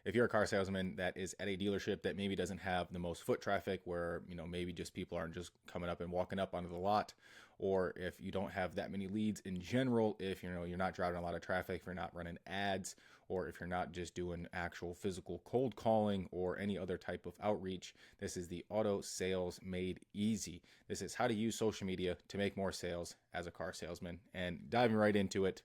if you're a car salesman that is at a dealership that maybe doesn't have the most foot traffic, where maybe just people aren't just coming up and walking up onto the lot, or if you don't have that many leads in general, if you're not driving a lot of traffic, if you're not running ads, or if you're not just doing actual physical cold calling or any other type of outreach, this is the Auto Sales Made Easy. This is how to use social media to make more sales as a car salesman. And diving right into it,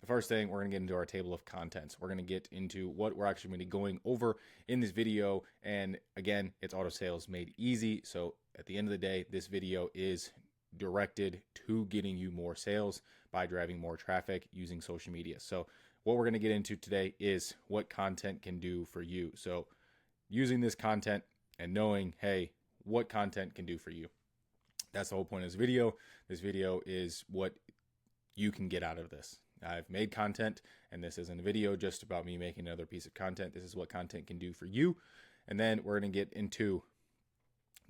the first thing, we're going to get into our table of contents. We're going to get into what we're actually going to be going over in this video. And again, it's Auto Sales Made Easy. So at the end of the day, this video is directed to getting you more sales by driving more traffic using social media. So what we're going to get into today is what content can do for you. So using this content and knowing, hey, what content can do for you. That's the whole point of this video. This video is what you can get out of this. I've made content, and this isn't a video just about me making another piece of content. This is what content can do for you. And then we're going to get into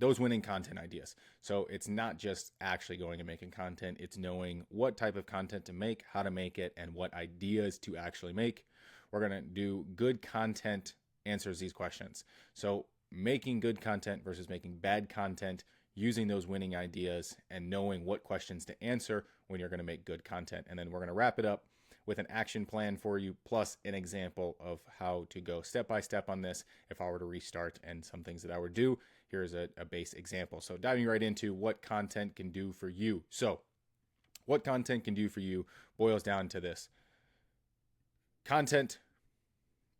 those winning content ideas. So it's not just actually going and making content. It's knowing what type of content to make, how to make it, and what ideas to actually make. We're going to do good content answers these questions. So making good content versus making bad content, using those winning ideas and knowing what questions to answer when you're going to make good content. And then we're going to wrap it up with an action plan for you, plus an example of how to go step by step on this if I were to restart, and some things that I would do. Here's a base example. So diving right into what content can do for you. So what content can do for you boils down to this. Content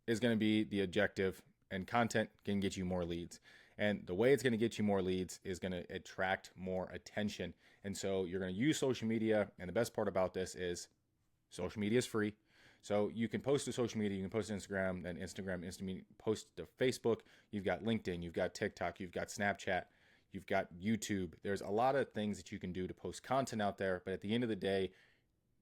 is going to be the objective, and content can get you more leads. And the way it's going to get you more leads is going to attract more attention. And so you're going to use social media. And the best part about this is social media is free. So you can post to social media, you can post to Instagram, then Instagram, post to Facebook. You've got LinkedIn, you've got TikTok, you've got Snapchat, you've got YouTube. There's a lot of things that you can do to post content out there. But at the end of the day,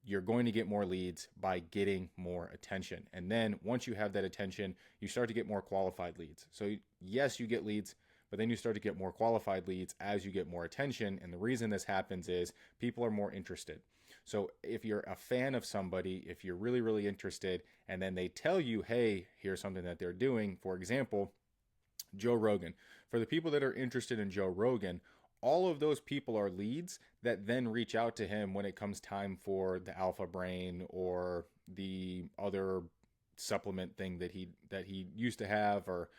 you're going to get more leads by getting more attention. And then once you have that attention, you start to get more qualified leads. So yes, you get leads, but then you start to get more qualified leads as you get more attention. And the reason this happens is people are more interested. So if you're a fan of somebody, if you're really, really interested, and then they tell you, hey, here's something that they're doing. For example, Joe Rogan. For the people that are interested in Joe Rogan, all of those people are leads that then reach out to him when it comes time for the Alpha Brain or the other supplement thing that he used to have, or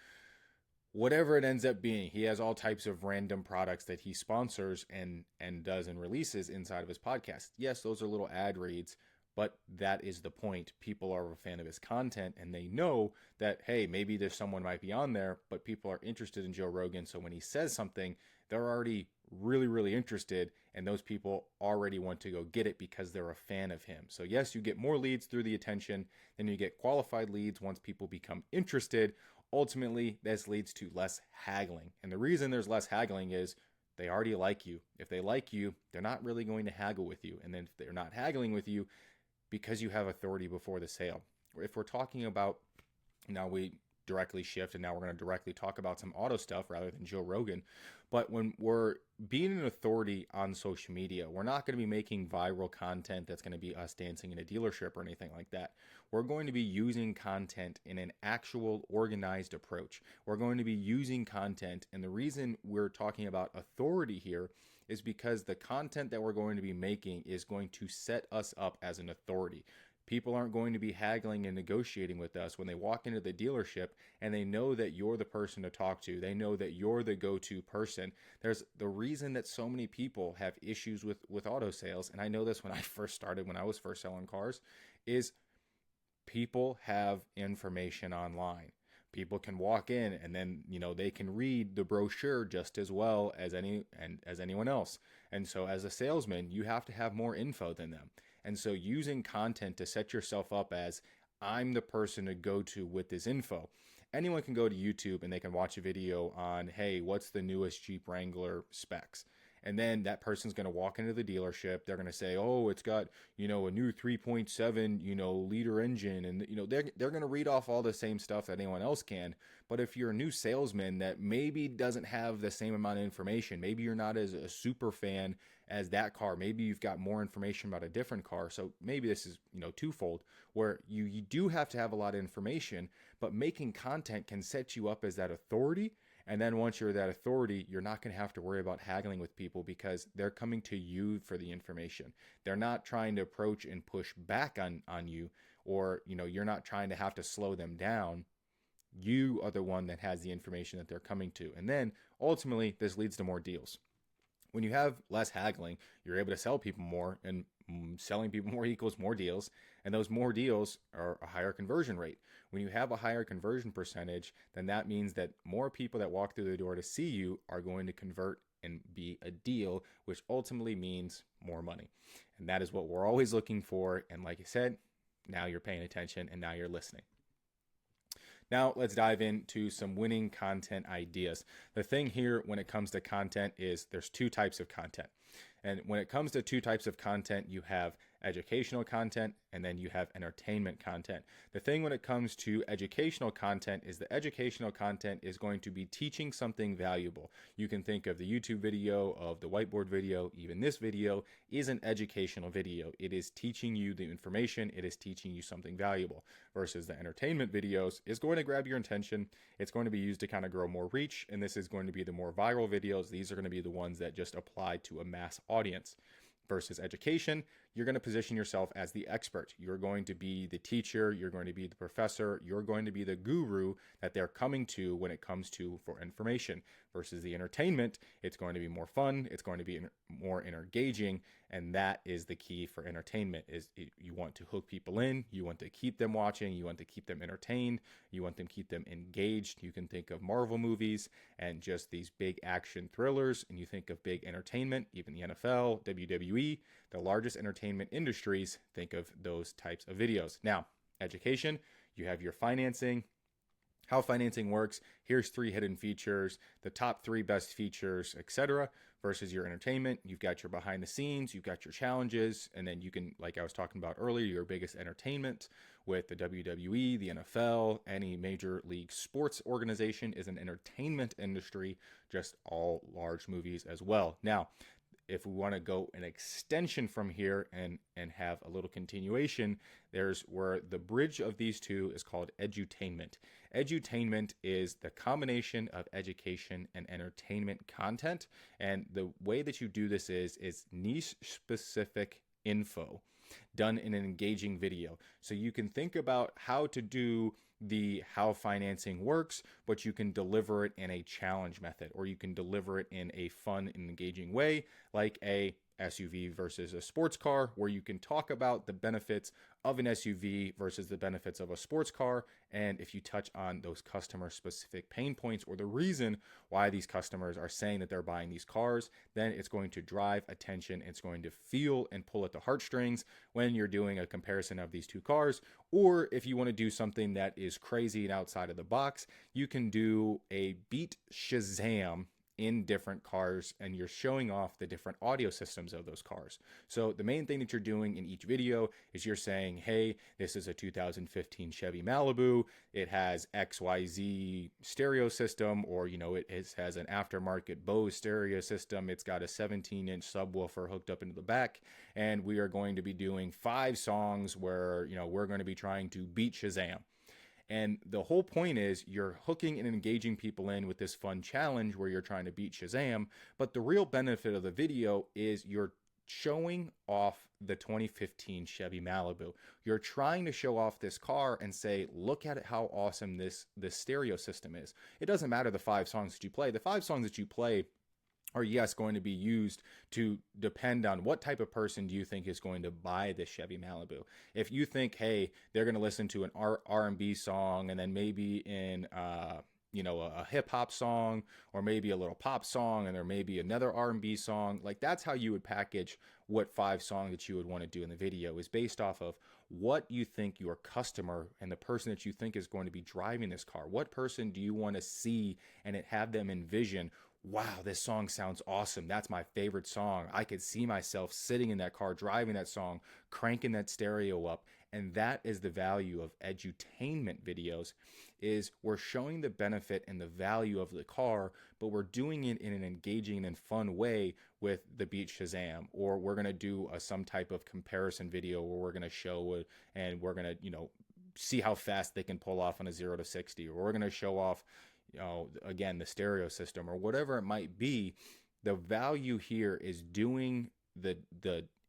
whatever it ends up being. He has all types of random products that he sponsors and does and releases inside of his podcast. Yes, those are little ad reads, but that is the point. People are a fan of his content, and they know that, hey, maybe there's someone might be on there, but people are interested in Joe Rogan. So when he says something, they're already really, really interested, and those people already want to go get it because they're a fan of him. So yes, you get more leads through the attention, then you get qualified leads once people become interested. Ultimately, this leads to less haggling. And the reason there's less haggling is they already like you. If they like you, they're not really going to haggle with you. And then if they're not haggling with you, because you have authority before the sale. If we're talking about, now we directly shift, and now we're going to directly talk about some auto stuff rather than Joe Rogan. But when we're being an authority on social media, we're not going to be making viral content that's going to be us dancing in a dealership or anything like that. We're going to be using content in an actual organized approach. We're going to be using content, and the reason we're talking about authority here is because the content that we're going to be making is going to set us up as an authority. People aren't going to be haggling and negotiating with us when they walk into the dealership and they know that you're the person to talk to. They know that you're the go-to person. There's the reason that so many people have issues with auto sales, and I know this when I first started, when I was first selling cars, is people have information online. People can walk in and then, they can read the brochure just as well as anyone else. And so as a salesman, you have to have more info than them. And so using content to set yourself up as, I'm the person to go to with this info. Anyone can go to YouTube and they can watch a video on, hey, what's the newest Jeep Wrangler specs? And then that person's going to walk into the dealership. They're going to say, oh, it's got, a new 3.7, liter engine. And, they're going to read off all the same stuff that anyone else can. But if you're a new salesman that maybe doesn't have the same amount of information, maybe you're not as a super fan as that car. Maybe you've got more information about a different car. So maybe this is, twofold, where you do have to have a lot of information, but making content can set you up as that authority. And then once you're that authority, you're not going to have to worry about haggling with people because they're coming to you for the information. They're not trying to approach and push back on you, or, you're not trying to have to slow them down. You are the one that has the information that they're coming to. And then ultimately, this leads to more deals. When you have less haggling, you're able to sell people more, and selling people more equals more deals. And those more deals are a higher conversion rate. When you have a higher conversion percentage, then that means that more people that walk through the door to see you are going to convert and be a deal, which ultimately means more money. And that is what we're always looking for. And like I said, now you're paying attention and now you're listening. Now let's dive into some winning content ideas. The thing here when it comes to content is there's two types of content. And when it comes to two types of content, you have educational content and then you have entertainment content. The thing when it comes to educational content is the educational content is going to be teaching something valuable. You can think of the YouTube video, of the whiteboard video, even this video is an educational video. It is teaching you the information, it is teaching you something valuable, versus the entertainment videos is going to grab your attention. It's going to be used to kind of grow more reach, and this is going to be the more viral videos. These are going to be the ones that just apply to a mass audience. Versus education, you're going to position yourself as the expert. You're going to be the teacher, you're going to be the professor, you're going to be the guru that they're coming to when it comes to for information. Versus the entertainment, it's going to be more fun, it's going to be more engaging, and that is the key for entertainment. You want to hook people in, you want to keep them watching, you want to keep them entertained, you want them to keep them engaged. You can think of Marvel movies and just these big action thrillers, and you think of big entertainment, even the NFL, WWE, the largest entertainment industries, think of those types of videos. Now, education, you have your financing, how financing works. Here's 3 hidden features, the top 3 best features, etc. Versus your entertainment, you've got your behind the scenes, you've got your challenges, and then you can, like I was talking about earlier, your biggest entertainment with the WWE, the NFL, any major league sports organization is an entertainment industry, just all large movies as well. Now, if we want to go an extension from here and have a little continuation, there's where the bridge of these two is called edutainment. Edutainment is the combination of education and entertainment content. And the way that you do this is niche specific info done in an engaging video. So you can think about how to do how financing works, but you can deliver it in a challenge method, or you can deliver it in a fun and engaging way, like a SUV versus a sports car, where you can talk about the benefits of an SUV versus the benefits of a sports car. And if you touch on those customer specific pain points or the reason why these customers are saying that they're buying these cars, then it's going to drive attention. It's going to feel and pull at the heartstrings when you're doing a comparison of these two cars. Or if you want to do something that is crazy and outside of the box, you can do a Beat Shazam in different cars, and you're showing off the different audio systems of those cars. So the main thing that you're doing in each video is you're saying, hey, this is a 2015 Chevy Malibu. It has XYZ stereo system, or, it has an aftermarket Bose stereo system. It's got a 17-inch subwoofer hooked up into the back. And we are going to be doing 5 songs where, we're going to be trying to beat Shazam. And the whole point is you're hooking and engaging people in with this fun challenge where you're trying to beat Shazam. But the real benefit of the video is you're showing off the 2015 Chevy Malibu. You're trying to show off this car and say, look at it, how awesome this stereo system is. It doesn't matter the 5 songs that you play. The 5 songs that you play are, yes, going to be used to depend on what type of person do you think is going to buy this Chevy Malibu. If you think, hey, they're going to listen to an R&B song, and then maybe in a hip hop song, or maybe a little pop song, and there may be another R&B song, like that's how you would package what 5 songs that you would want to do in the video, is based off of what you think your customer and the person that you think is going to be driving this car. What person do you want to see and have them envision wow, this song sounds awesome. That's my favorite song. I could see myself sitting in that car, driving that song, cranking that stereo up. And that is the value of edutainment videos, is we're showing the benefit and the value of the car, but we're doing it in an engaging and fun way with the Beats Shazam. Or we're going to do some type of comparison video where we're going to show it and we're going to, see how fast they can pull off on a 0 to 60, or we're going to show off, again, the stereo system or whatever it might be. The value here is doing the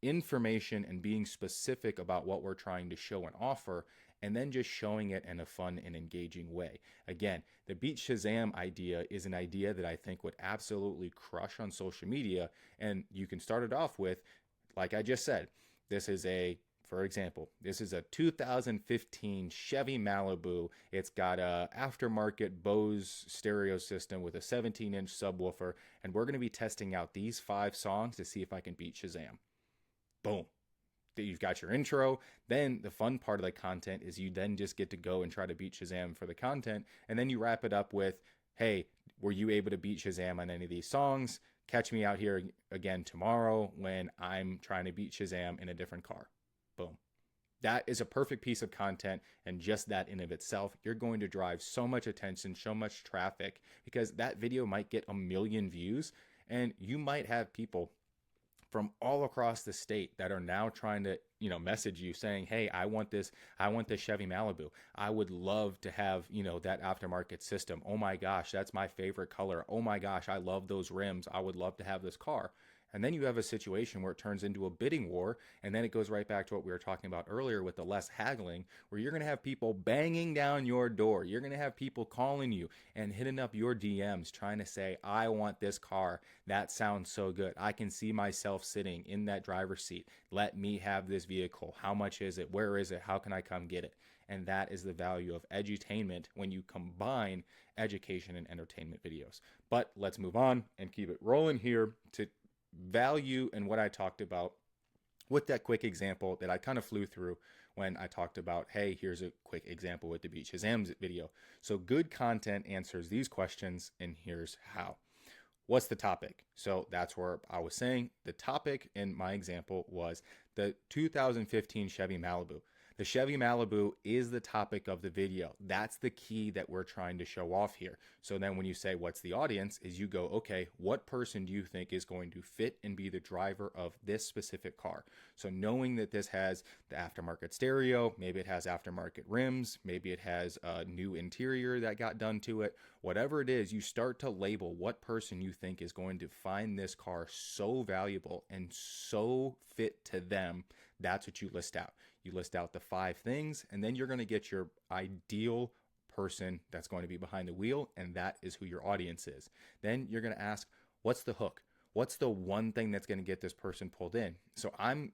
information and being specific about what we're trying to show and offer, and then just showing it in a fun and engaging way. Again, the Beats Shazam idea is an idea that I think would absolutely crush on social media. And you can start it off with, like I just said, for example, this is a 2015 Chevy Malibu. It's got a aftermarket Bose stereo system with a 17-inch subwoofer, and we're going to be testing out these 5 songs to see if I can beat Shazam. Boom. You've got your intro. Then the fun part of the content is you then just get to go and try to beat Shazam for the content, and then you wrap it up with, hey, were you able to beat Shazam on any of these songs? Catch me out here again tomorrow when I'm trying to beat Shazam in a different car. Boom. That is a perfect piece of content, and just that in of itself, you're going to drive so much attention, so much traffic, because that video might get 1 million views, and you might have people from all across the state that are now trying to, message you saying, hey, I want this Chevy Malibu. I would love to have, that aftermarket system. Oh my gosh, that's my favorite color. Oh my gosh, I love those rims. I would love to have this car. And then you have a situation where it turns into a bidding war, and then it goes right back to what we were talking about earlier with the less haggling, where you're going to have people banging down your door. You're going to have people calling you and hitting up your DMs trying to say, I want this car. That sounds so good. I can see myself sitting in that driver's seat. Let me have this vehicle. How much is it? Where is it? How can I come get it? And that is the value of edutainment when you combine education and entertainment videos. But let's move on and keep it rolling here to value and what I talked about with that quick example that I kind of flew through when I talked about, hey, here's a quick example with the Beats Shazam video. So good content answers these questions, and here's how. What's the topic? So that's where I was saying the topic in my example was the 2015 Chevy Malibu. The Chevy Malibu is the topic of the video. That's the key that we're trying to show off here. So then when you say, what's the audience, is you go, okay, what person do you think is going to fit and be the driver of this specific car? So knowing that this has the aftermarket stereo, maybe it has aftermarket rims, maybe it has a new interior that got done to it, whatever it is, you start to label what person you think is going to find this car so valuable and so fit to them. That's what you list out. You list out the 5 things, and then you're going to get your ideal person that's going to be behind the wheel, and that is who your audience is. Then you're going to ask, what's the hook? What's the one thing that's going to get this person pulled in? So I'm,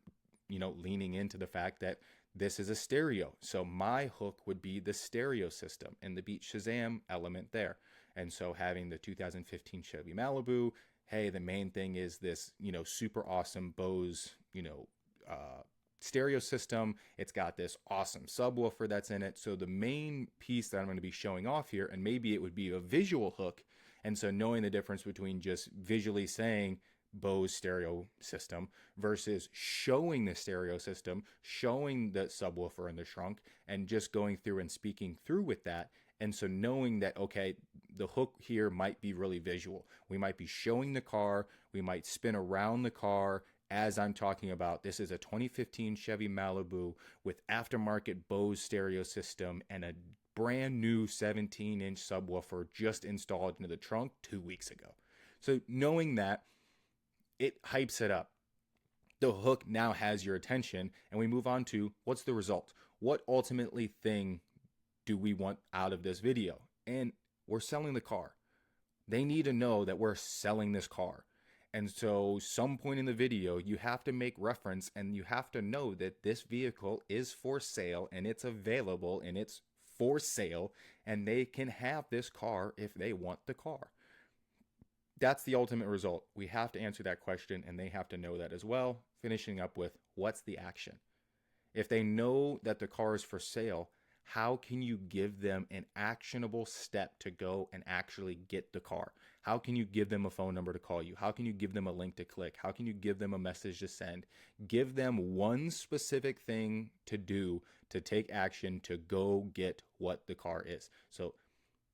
leaning into the fact that this is a stereo. So my hook would be the stereo system and the Beats Shazam element there. And so having the 2015 Chevy Malibu, hey, the main thing is this, super awesome Bose, stereo system. It's got this awesome subwoofer that's in it. So the main piece that I'm going to be showing off here, and maybe it would be a visual hook. And so knowing the difference between just visually saying Bose stereo system versus showing the stereo system, showing the subwoofer in the trunk, and just going through and speaking through with that. And so knowing that, okay, the hook here might be really visual. We might be showing the car. We might spin around the car as I'm talking about. This is a 2015 Chevy Malibu with aftermarket Bose stereo system and a brand new 17-inch subwoofer just installed into the trunk 2 weeks ago. So knowing that, it hypes it up. The hook now has your attention, and we move on to what's the result? What ultimately thing do we want out of this video? And we're selling the car. They need to know that we're selling this car. And so some point in the video, you have to make reference and you have to know that this vehicle is for sale and it's available and it's for sale and they can have this car if they want the car. That's the ultimate result. We have to answer that question and they have to know that as well. Finishing up with, what's the action? If they know that the car is for sale, how can you give them an actionable step to go and actually get the car? How can you give them a phone number to call you? How can you give them a link to click? How can you give them a message to send? Give them one specific thing to do to take action to go get what the car is. So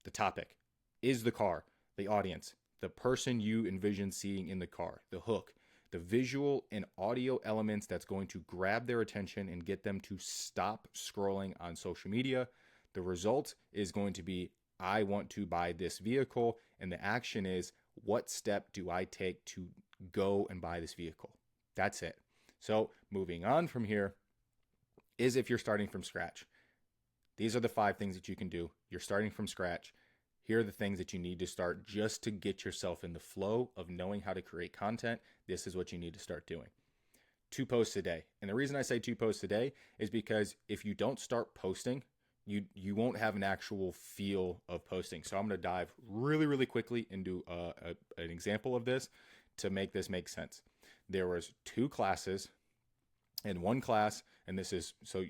the topic is the car, the audience, the person you envision seeing in the car, the hook, the visual and audio elements that's going to grab their attention and get them to stop scrolling on social media. The result is going to be, I want to buy this vehicle. And the action is, what step do I take to go and buy this vehicle? That's it. So moving on from here is, if you're starting from scratch, these are the 5 things that you can do. You're starting from scratch. Here are the things that you need to start just to get yourself in the flow of knowing how to create content. This is what you need to start doing. 2 posts a day. And the reason I say 2 posts a day is because if you don't start posting, you won't have an actual feel of posting. So I'm going to dive really, really quickly into an example of this to make this make sense. There was 2 classes, and one class, and this is, so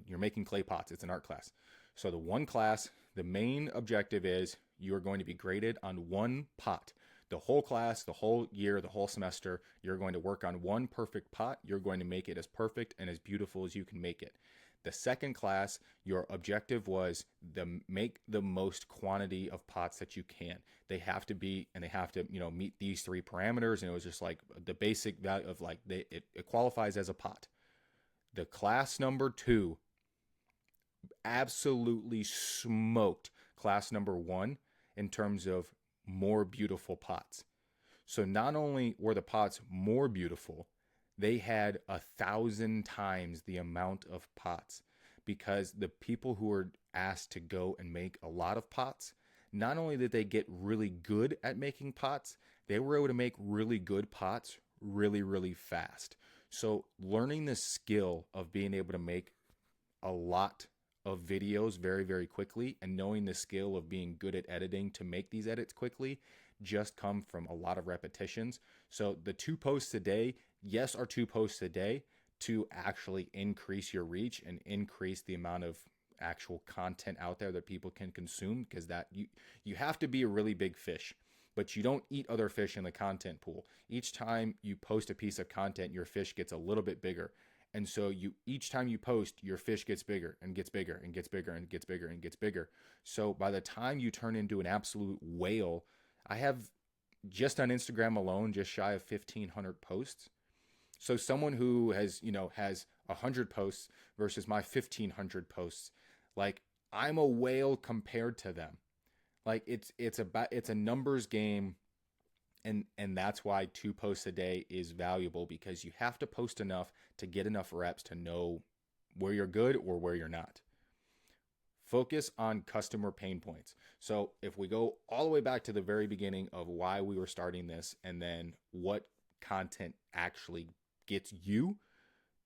you're making clay pots. It's an art class. So the one class, the main objective is you're going to be graded on 1 pot. The whole class, the whole year, the whole semester, you're going to work on 1 perfect pot. You're going to make it as perfect and as beautiful as you can make it. The second class, your objective was make the most quantity of pots that you can. They have to be, and they have to, meet these 3 parameters. And it was just like the basic value of like, it qualifies as a pot. The class number 2 absolutely smoked class number 1 in terms of more beautiful pots. So not only were the pots more beautiful, they had 1,000 times the amount of pots, because the people who were asked to go and make a lot of pots, not only did they get really good at making pots, they were able to make really good pots really, really fast. So learning the skill of being able to make a lot of videos very, very quickly, and knowing the skill of being good at editing to make these edits quickly, just come from a lot of repetitions. So the 2 posts a day, yes, are 2 posts a day to actually increase your reach and increase the amount of actual content out there that people can consume, because that you have to be a really big fish, but you don't eat other fish in the content pool. Each time you post a piece of content, your fish gets a little bit bigger. And so each time you post, your fish gets bigger and gets bigger and gets bigger and gets bigger and gets bigger. So by the time you turn into an absolute whale, I have just on Instagram alone, just shy of 1,500 posts. So someone who has 100 posts versus my 1,500 posts, like, I'm a whale compared to them. Like, it's a numbers game. And that's why 2 posts a day is valuable, because you have to post enough to get enough reps to know where you're good or where you're not. Focus on customer pain points. So if we go all the way back to the very beginning of why we were starting this, and then what content actually gets you,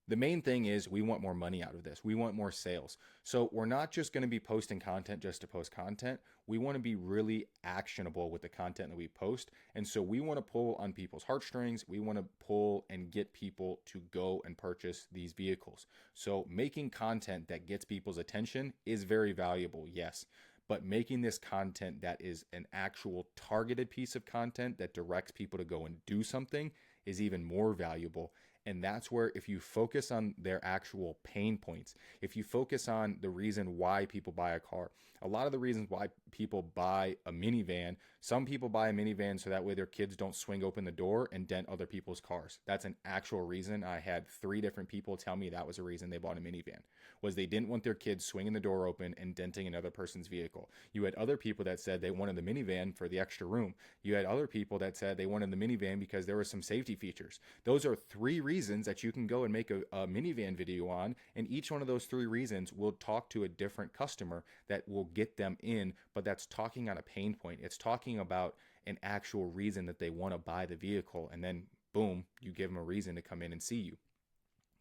the main thing is we want more money out of this. We want more sales. So we're not just going to be posting content just to post content. We want to be really actionable with the content that we post. And so we want to pull on people's heartstrings. We want to pull and get people to go and purchase these vehicles. So making content that gets people's attention is very valuable, yes. But making this content that is an actual targeted piece of content that directs people to go and do something is even more valuable. And that's where, if you focus on their actual pain points, if you focus on the reason why people buy a car, a lot of the reasons why people buy a minivan, some people buy a minivan so that way their kids don't swing open the door and dent other people's cars. That's an actual reason. I had 3 different people tell me that was a reason they bought a minivan, was they didn't want their kids swinging the door open and denting another person's vehicle. You had other people that said they wanted the minivan for the extra room. You had other people that said they wanted the minivan because there were some safety features. Those are 3 reasons that you can go and make a minivan video on, and each one of those 3 reasons will talk to a different customer that will get them in, but that's talking on a pain point. It's talking about an actual reason that they want to buy the vehicle, and then boom, you give them a reason to come in and see you.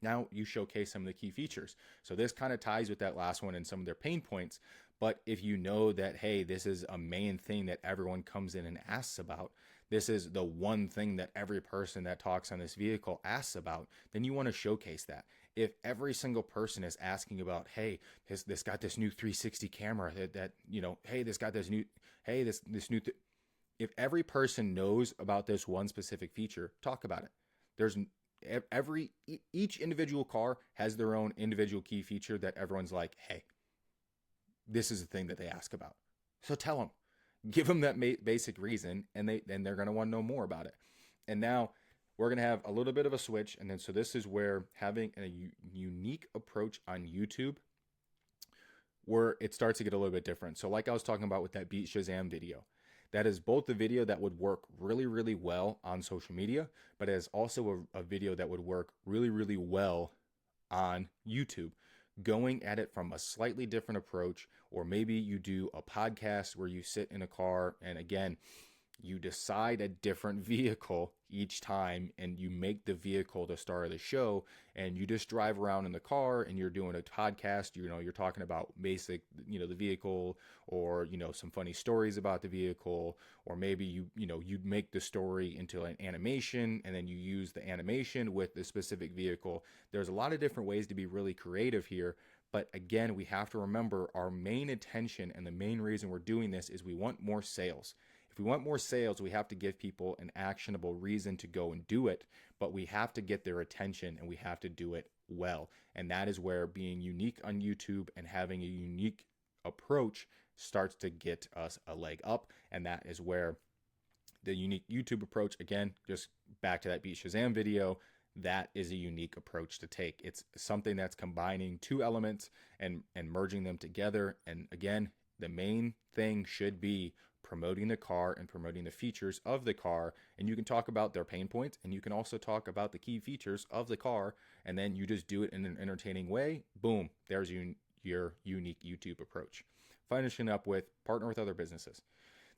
Now you showcase some of the key features. So this kind of ties with that last one and some of their pain points. But if you know that, hey, this is a main thing that everyone comes in and asks about, this is the one thing that every person that talks on this vehicle asks about, then you want to showcase that. if every single person is asking about, hey, this got this new 360 camera that hey, this got this new, hey, this new, if every person knows about this one specific feature, talk about it. There's each individual car has their own individual key feature that everyone's like, hey, this is the thing that they ask about. So tell them, give them that basic reason, and they're going to want to know more about it. And now we're going to have a little bit of a switch. And then, so this is where having a unique approach on YouTube, where it starts to get a little bit different. So like I was talking about with that Beat Shazam video, that is both the video that would work really, really well on social media, but it is also a video that would work really, really well on YouTube, going at it from a slightly different approach. Or maybe you do a podcast where you sit in a car and, again, you decide a different vehicle each time, and you make the vehicle the star of the show, and you just drive around in the car and you're doing a podcast. You're talking about basic, the vehicle, or, some funny stories about the vehicle, or maybe you make the story into an animation, and then you use the animation with the specific vehicle. There's a lot of different ways to be really creative here. But again, we have to remember our main intention, and the main reason we're doing this is we want more sales. If we want more sales, we have to give people an actionable reason to go and do it, but we have to get their attention, and we have to do it well. And that is where being unique on YouTube and having a unique approach starts to get us a leg up. And that is where the unique YouTube approach, again, just back to that Beat Shazam video, that is a unique approach to take. It's something that's combining two elements and merging them together. And again, the main thing should be promoting the car and promoting the features of the car. And you can talk about their pain points, and you can also talk about the key features of the car, and then you just do it in an entertaining way. Boom, there's your unique YouTube approach. Finishing up with partner with other businesses.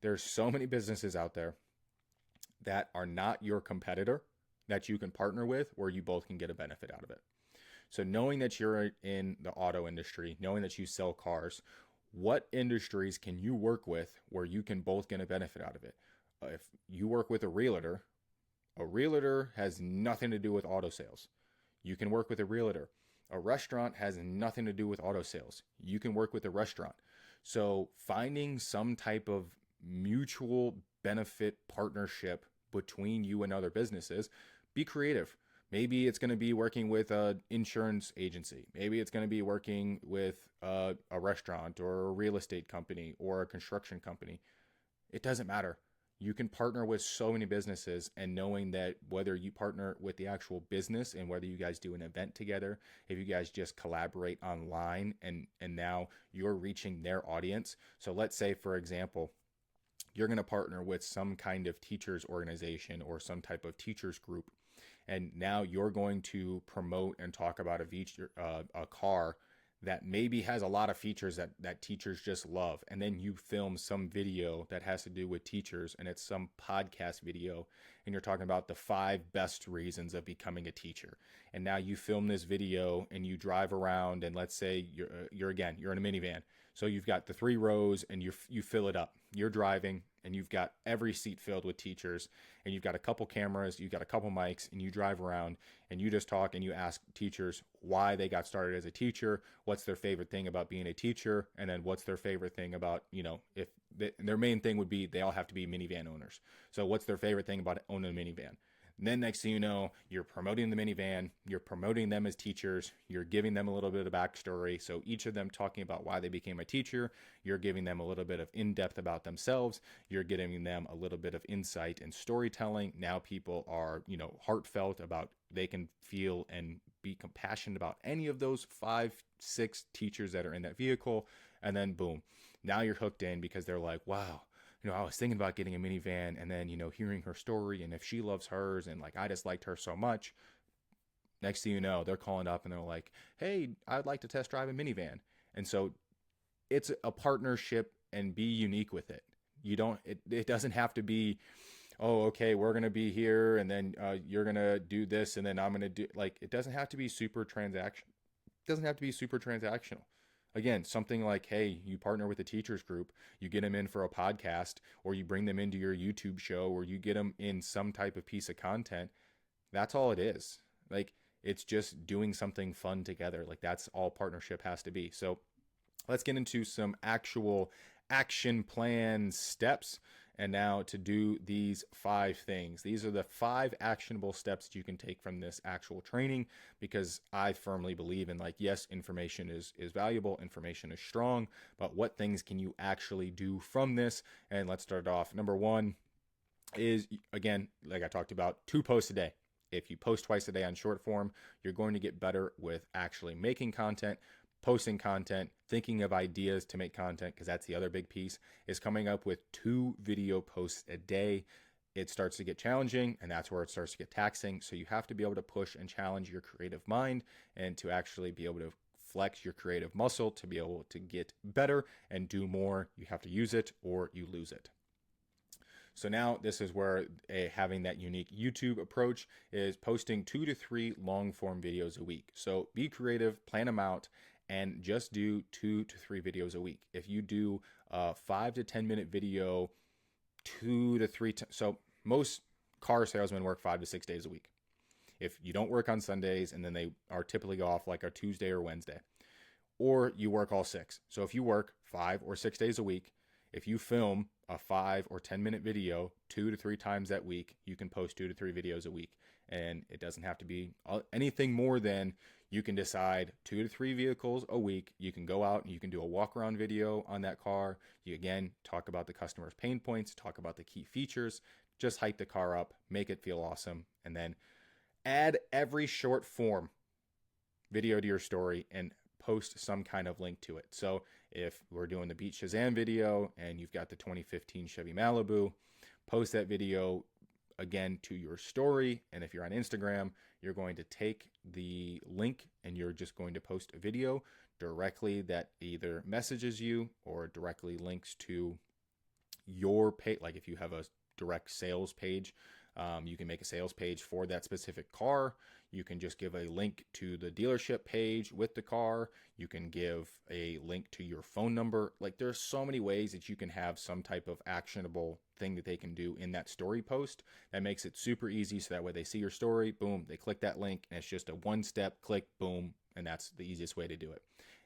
There's so many businesses out there that are not your competitor that you can partner with, where you both can get a benefit out of it. So knowing that you're in the auto industry, knowing that you sell cars, what industries can you work with where you can both get a benefit out of it? If you work with a realtor has nothing to do with auto sales. You can work with a realtor. A restaurant has nothing to do with auto sales. You can work with a restaurant. So finding some type of mutual benefit partnership between you and other businesses, be creative. Maybe it's going to be working with an insurance agency. Maybe it's going to be working with a restaurant or a real estate company or a construction company. It doesn't matter. You can partner with so many businesses, and knowing that whether you partner with the actual business and whether you guys do an event together, if you guys just collaborate online and now you're reaching their audience. So let's say, for example, you're going to partner with some kind of teachers organization or some type of teachers group. And now you're going to promote and talk about a car that maybe has a lot of features that teachers just love. And then you film some video that has to do with teachers, and it's some podcast video, and you're talking about the 5 best reasons of becoming a teacher. And now you film this video and you drive around, and let's say you're in a minivan. So you've got the 3 rows and you fill it up. You're driving and you've got every seat filled with teachers, and you've got a couple cameras, you've got a couple mics, and you drive around and you just talk and you ask teachers why they got started as a teacher, what's their favorite thing about being a teacher, and then what's their favorite thing about, if their main thing would be they all have to be minivan owners. So what's their favorite thing about owning a minivan? And then next thing you know, you're promoting the minivan, you're promoting them as teachers, you're giving them a little bit of backstory. So each of them talking about why they became a teacher, you're giving them a little bit of in-depth about themselves, you're giving them a little bit of insight and storytelling. Now people are, heartfelt about, they can feel and be compassionate about any of those 5, 6 teachers that are in that vehicle. And then boom, now you're hooked in because they're like, wow, I was thinking about getting a minivan, and then, hearing her story, and if she loves hers, and I just liked her so much. Next thing you know, they're calling up and they're like, hey, I'd like to test drive a minivan. And so it's a partnership, and be unique with it. It doesn't have to be, oh, okay, we're going to be here, and then you're going to do this, and then I'm going to do, it doesn't have to be super transactional. Again, something like, hey, you partner with a teachers group, you get them in for a podcast, or you bring them into your YouTube show, or you get them in some type of piece of content. That's all it is. It's just doing something fun together. Like that's all partnership has to be. So let's get into some actual action plan steps. And now to do these 5 things. These are the 5 actionable steps that you can take from this actual training, because I firmly believe in, like, yes, information is valuable, information is strong, but what things can you actually do from this? And let's start off. Number 1 is, again, like I talked about, 2 posts a day. If you post twice a day on short form, you're going to get better with actually making content, posting content, thinking of ideas to make content, because that's the other big piece, is coming up with 2 video posts a day. It starts to get challenging, and that's where it starts to get taxing. So you have to be able to push and challenge your creative mind, and to actually be able to flex your creative muscle to be able to get better and do more. You have to use it or you lose it. So now this is where having that unique YouTube approach is posting 2 to 3 long form videos a week. So be creative, plan them out, and just do 2 to 3 videos a week. If you do a 5 to 10 minute video 2 to 3 so most car salesmen work 5 to 6 days a week. If you don't work on Sundays, and then they are typically off like a Tuesday or Wednesday, or you work all 6. So if you work 5 or 6 days a week, if you film a 5 or 10 minute video 2 to 3 times that week, you can post 2 to 3 videos a week. And it doesn't have to be anything more than, you can decide 2 to 3 vehicles a week. You can go out and you can do a walk around video on that car. You, again, talk about the customer's pain points, talk about the key features, just hype the car up, make it feel awesome, and then add every short form video to your story and post some kind of link to it. So if we're doing the Beat Shazam video and you've got the 2015 Chevy Malibu, post that video again to your story. And if you're on Instagram, you're going to take the link and you're just going to post a video directly that either messages you or directly links to your page. Like if you have a direct sales page, you can make a sales page for that specific car. You can just give a link to the dealership page with the car. You can give a link to your phone number. Like there's so many ways that you can have some type of actionable thing that they can do in that story post that makes it super easy. So that way they see your story, boom, they click that link, and it's just a 1-step click, boom, and that's the easiest way to do it.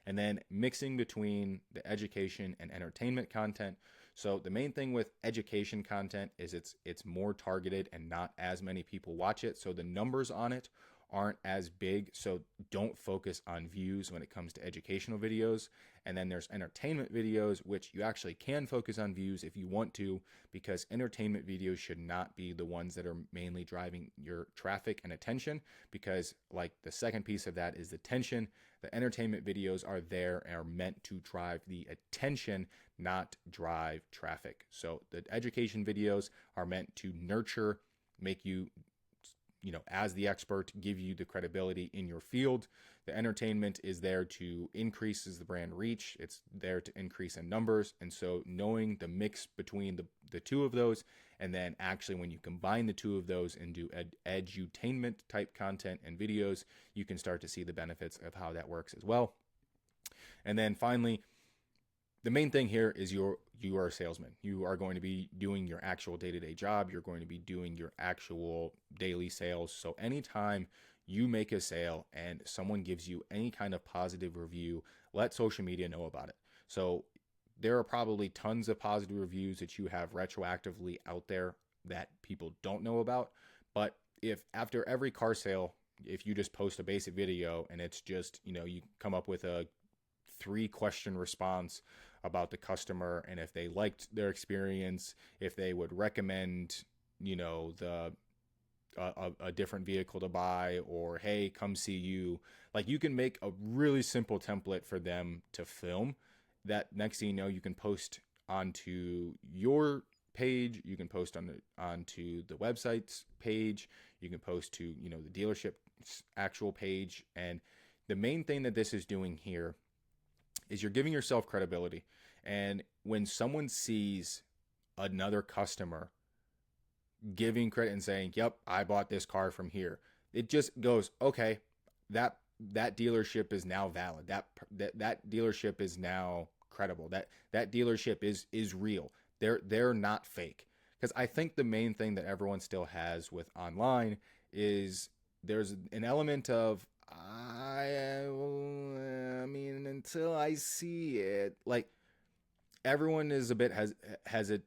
And then mixing between the education and entertainment content. So the main thing with education content is it's more targeted and not as many people watch it. So the numbers on it aren't as big. So don't focus on views when it comes to educational videos. And then there's entertainment videos, which you actually can focus on views if you want to, because entertainment videos should not be the ones that are mainly driving your traffic and attention, because like the second piece of that is the tension. The entertainment videos are there and are meant to drive the attention, not drive traffic. So the education videos are meant to nurture, make you, as the expert, give you the credibility in your field. The entertainment is there to increases the brand reach. It's there to increase in numbers. And so knowing the mix between the two of those, and then actually when you combine the two of those and do edutainment type content and videos, you can start to see the benefits of how that works as well. And then finally, the main thing here is you are a salesman. You are going to be doing your actual day-to-day job. You're going to be doing your actual daily sales. So anytime you make a sale and someone gives you any kind of positive review, let social media know about it. So there are probably tons of positive reviews that you have retroactively out there that people don't know about. But if after every car sale, if you just post a basic video and it's just, you come up with a 3-question response about the customer, and if they liked their experience, if they would recommend, a different vehicle to buy, or hey, come see you. Like you can make a really simple template for them to film that. Next thing you know, you can post onto your page, you can post onto the website's page, you can post to, the dealership's actual page. And the main thing that this is doing here is you're giving yourself credibility. And when someone sees another customer giving credit and saying, yep, I bought this car from here, it just goes, okay, that dealership is now valid. That dealership is now credible. That dealership is real. They're not fake. Because I think the main thing that everyone still has with online is there's an element of I mean, until I see it, like everyone is a bit hesitant.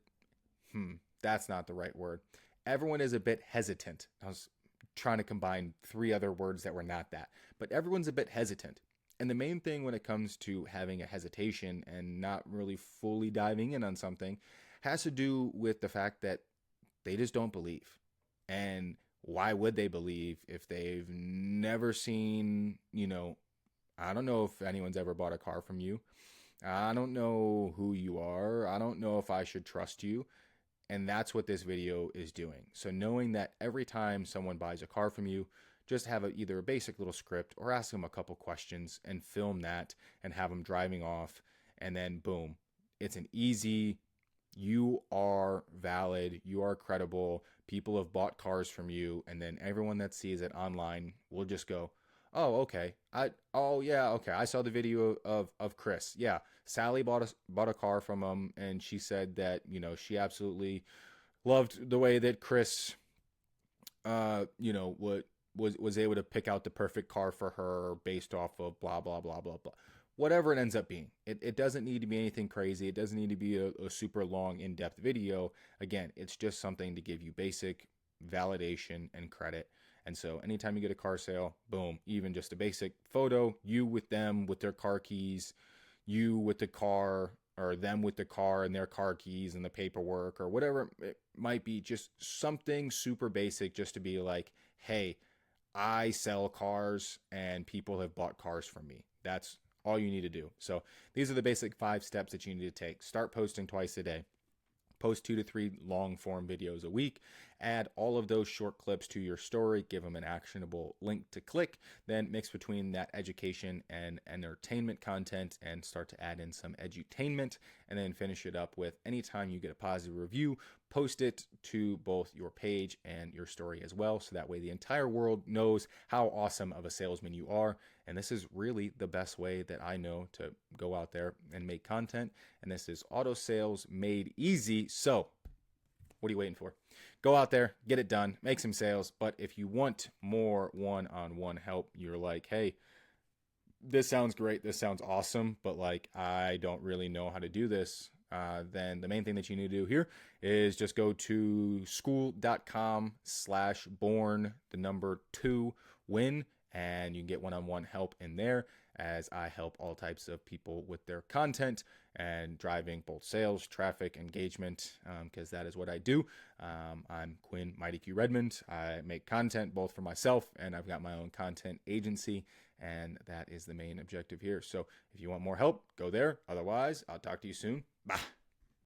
That's not the right word. Everyone is a bit hesitant. I was trying to combine three other words that were not that, but everyone's a bit hesitant. And the main thing when it comes to having a hesitation and not really fully diving in on something has to do with the fact that they just don't believe. And why would they believe if they've never seen, I don't know if anyone's ever bought a car from you. I don't know who you are. I don't know if I should trust you. And that's what this video is doing. So knowing that every time someone buys a car from you, just have either a basic little script or ask them a couple questions and film that and have them driving off. And then boom, it's an easy, you are valid, you are credible, people have bought cars from you, and then everyone that sees it online will just go, oh, okay. I saw the video of Chris. Yeah, Sally bought a car from him, and she said that she absolutely loved the way that Chris, what was able to pick out the perfect car for her based off of blah blah blah blah blah. Whatever it ends up being, it doesn't need to be anything crazy. It doesn't need to be a super long, in-depth video. Again, it's just something to give you basic validation and credit. And so anytime you get a car sale, boom, even just a basic photo, you with them with their car keys, you with the car, or them with the car and their car keys and the paperwork or whatever it might be, just something super basic just to be like, hey, I sell cars and people have bought cars from me. That's all you need to do. So these are the basic 5 steps that you need to take. Start posting twice a day. Post 2 to 3 long form videos a week. Add all of those short clips to your story. Give them an actionable link to click. Then mix between that education and entertainment content and start to add in some edutainment. And then finish it up with anytime you get a positive review, post it to both your page and your story as well. So that way the entire world knows how awesome of a salesman you are. And this is really the best way that I know to go out there and make content. And this is auto sales made easy. So what are you waiting for? Go out there, get it done, make some sales. But if you want more one-on-one help, you're like, hey, this sounds great. This sounds awesome. But like, I don't really know how to do this. Then the main thing that you need to do here is just go to school.com/born2win, and you can get one-on-one help in there as I help all types of people with their content and driving both sales, traffic, engagement, because that is what I do. I'm Quinn Mighty Q Redmond. I make content both for myself and I've got my own content agency, and that is the main objective here. So if you want more help, go there. Otherwise, I'll talk to you soon. Bye.